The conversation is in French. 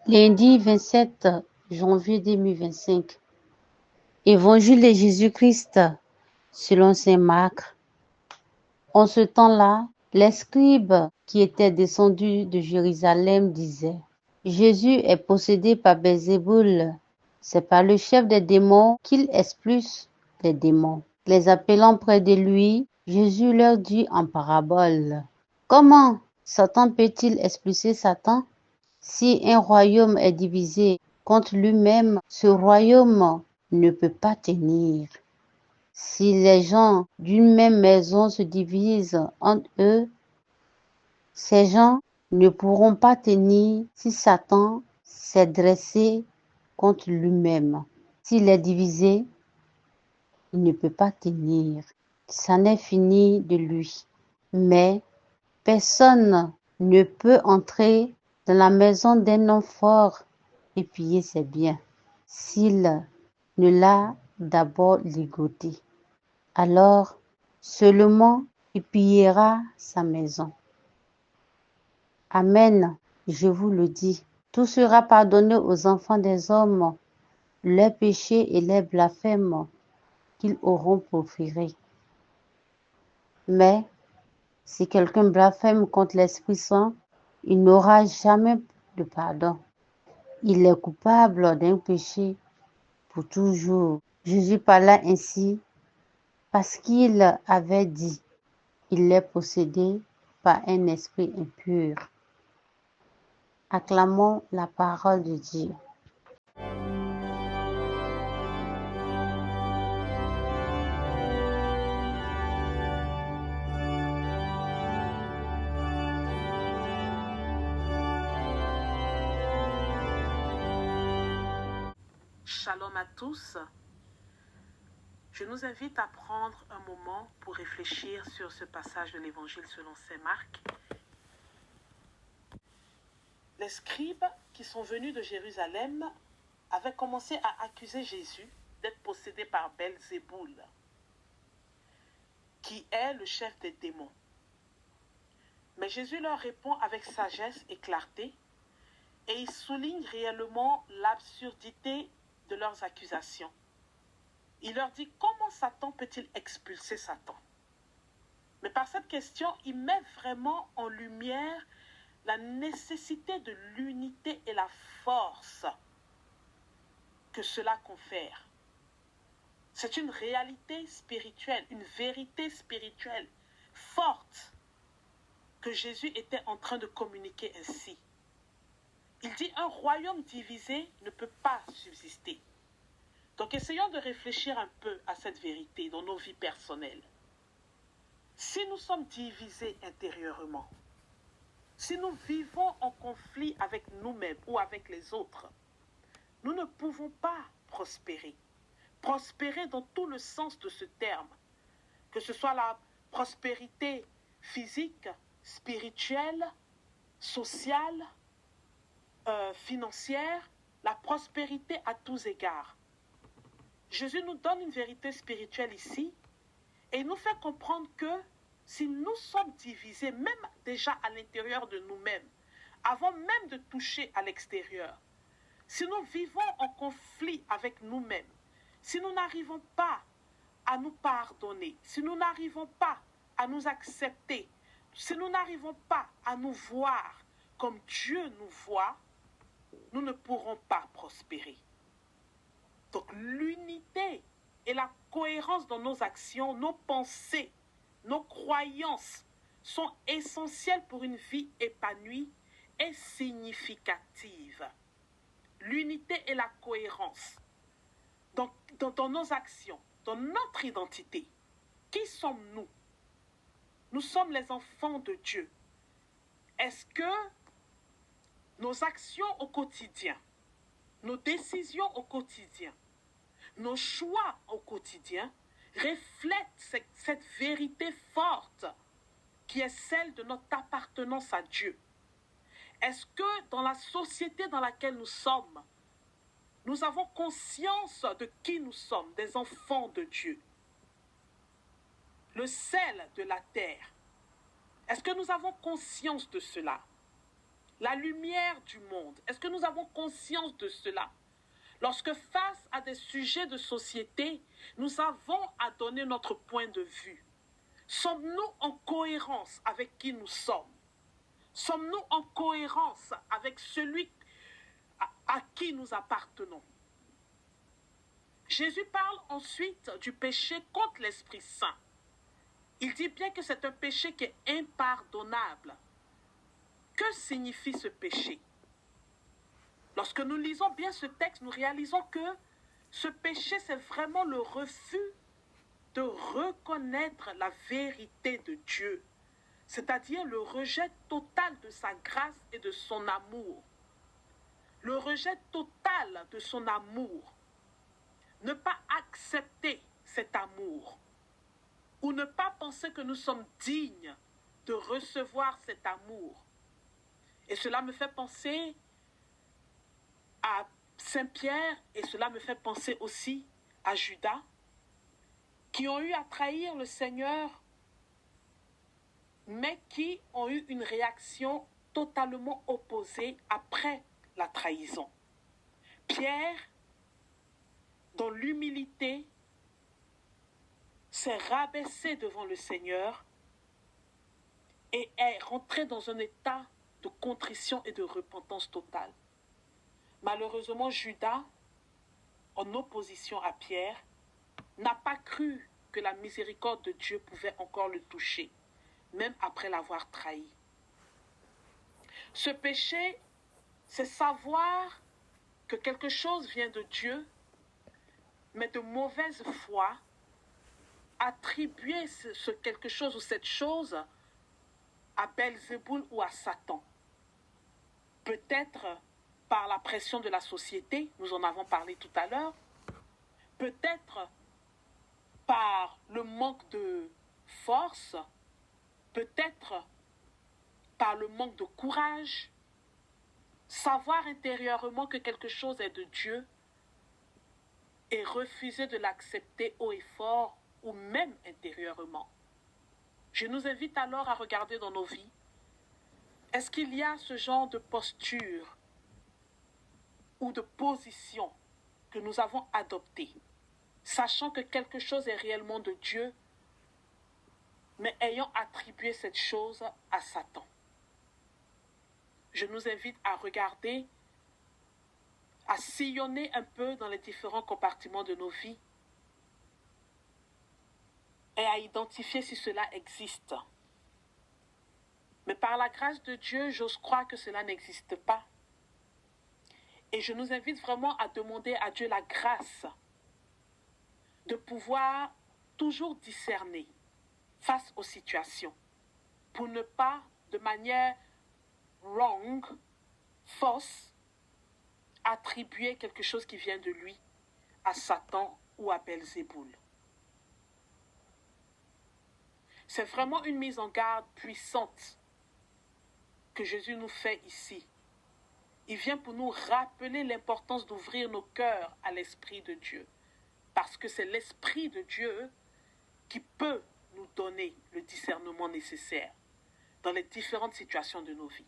Lundi 27 janvier 2025. Évangile de Jésus-Christ selon saint Marc. En ce temps-là, les scribes qui étaient descendus de Jérusalem disaient: Jésus est possédé par Belzéboul. C'est par le chef des démons qu'il expulse les démons. Les appelant près de lui, Jésus leur dit en parabole: Comment Satan peut-il expulser Satan? Si un royaume est divisé contre lui-même, ce royaume ne peut pas tenir. Si les gens d'une même maison se divisent entre eux, ces gens ne pourront pas tenir si Satan s'est dressé contre lui-même. S'il est divisé, il ne peut pas tenir. Ça n'est fini de lui. Mais personne ne peut entrer dans la maison d'un homme fort et piller ses biens s'il ne l'a d'abord ligoté. Alors seulement il pillera sa maison. Amen, je vous le dis, tout sera pardonné aux enfants des hommes, leurs péchés et leurs blasphèmes qu'ils auront proférés. Mais si quelqu'un blasphème contre l'Esprit Saint, il n'aura jamais de pardon. Il est coupable d'un péché pour toujours. Jésus parla ainsi parce qu'il avait dit: il est possédé par un esprit impur. Acclamons la parole de Dieu. Shalom à tous. Je nous invite à prendre un moment pour réfléchir sur ce passage de l'Évangile selon saint Marc. Les scribes qui sont venus de Jérusalem avaient commencé à accuser Jésus d'être possédé par Belzéboul, qui est le chef des démons. Mais Jésus leur répond avec sagesse et clarté, et il souligne réellement l'absurdité de leurs accusations. Il leur dit: comment Satan peut-il expulser Satan? Mais par cette question, il met vraiment en lumière la nécessité de l'unité et la force que cela confère. C'est une réalité spirituelle, une vérité spirituelle forte que Jésus était en train de communiquer ainsi. Il dit: un royaume divisé ne peut pas subsister. Donc essayons de réfléchir un peu à cette vérité dans nos vies personnelles. Si nous sommes divisés intérieurement, si nous vivons en conflit avec nous-mêmes ou avec les autres, nous ne pouvons pas prospérer. Prospérer dans tout le sens de ce terme, que ce soit la prospérité physique, spirituelle, sociale, financière, la prospérité à tous égards. Jésus nous donne une vérité spirituelle ici et il nous fait comprendre que si nous sommes divisés, même déjà à l'intérieur de nous-mêmes, avant même de toucher à l'extérieur, si nous vivons en conflit avec nous-mêmes, si nous n'arrivons pas à nous pardonner, si nous n'arrivons pas à nous accepter, si nous n'arrivons pas à nous voir comme Dieu nous voit, nous ne pourrons pas prospérer. Donc l'unité et la cohérence dans nos actions, nos pensées, nos croyances sont essentielles pour une vie épanouie et significative. L'unité et la cohérence dans nos actions, dans notre identité. Qui sommes-nous? Nous sommes les enfants de Dieu. Est-ce que nos actions au quotidien, nos décisions au quotidien, nos choix au quotidien reflètent cette vérité forte qui est celle de notre appartenance à Dieu? Est-ce que dans la société dans laquelle nous sommes, nous avons conscience de qui nous sommes, des enfants de Dieu? Le sel de la terre. Est-ce que nous avons conscience de cela? La lumière du monde. Est-ce que nous nous avons conscience de cela, lorsque face à des sujets de société, nous avons à donner notre point de vue, sommes-nous en cohérence avec qui nous sommes? Sommes-nous en cohérence avec celui à qui nous appartenons? Jésus parle ensuite du péché contre l'Esprit Saint. Il dit bien que c'est un péché qui est impardonnable. Que signifie ce péché? Lorsque nous lisons bien ce texte, nous réalisons que ce péché, c'est vraiment le refus de reconnaître la vérité de Dieu, c'est-à-dire le rejet total de sa grâce et de son amour. Le rejet total de son amour. Ne pas accepter cet amour ou ne pas penser que nous sommes dignes de recevoir cet amour. Et cela me fait penser à Saint-Pierre et cela me fait penser aussi à Judas, qui ont eu à trahir le Seigneur, mais qui ont eu une réaction totalement opposée après la trahison. Pierre, dans l'humilité, s'est rabaissé devant le Seigneur et est rentré dans un état de contrition et de repentance totale. Malheureusement, Judas, en opposition à Pierre, n'a pas cru que la miséricorde de Dieu pouvait encore le toucher, même après l'avoir trahi. Ce péché, c'est savoir que quelque chose vient de Dieu, mais de mauvaise foi, attribuer ce quelque chose ou cette chose à Belzéboul ou à Satan. Peut-être par la pression de la société, nous en avons parlé tout à l'heure, peut-être par le manque de force, peut-être par le manque de courage, savoir intérieurement que quelque chose est de Dieu et refuser de l'accepter haut et fort ou même intérieurement. Je nous invite alors à regarder dans nos vies. Est-ce qu'il y a ce genre de posture ou de position que nous avons adoptée, sachant que quelque chose est réellement de Dieu, mais ayant attribué cette chose à Satan? Je nous invite à regarder, à sillonner un peu dans les différents compartiments de nos vies et à identifier si cela existe. Mais par la grâce de Dieu, j'ose croire que cela n'existe pas. Et je nous invite vraiment à demander à Dieu la grâce de pouvoir toujours discerner face aux situations pour ne pas, de manière wrong, fausse, attribuer quelque chose qui vient de lui à Satan ou à Belzéboul. C'est vraiment une mise en garde puissante que Jésus nous fait ici. Il vient pour nous rappeler l'importance d'ouvrir nos cœurs à l'Esprit de Dieu. Parce que c'est l'Esprit de Dieu qui peut nous donner le discernement nécessaire dans les différentes situations de nos vies.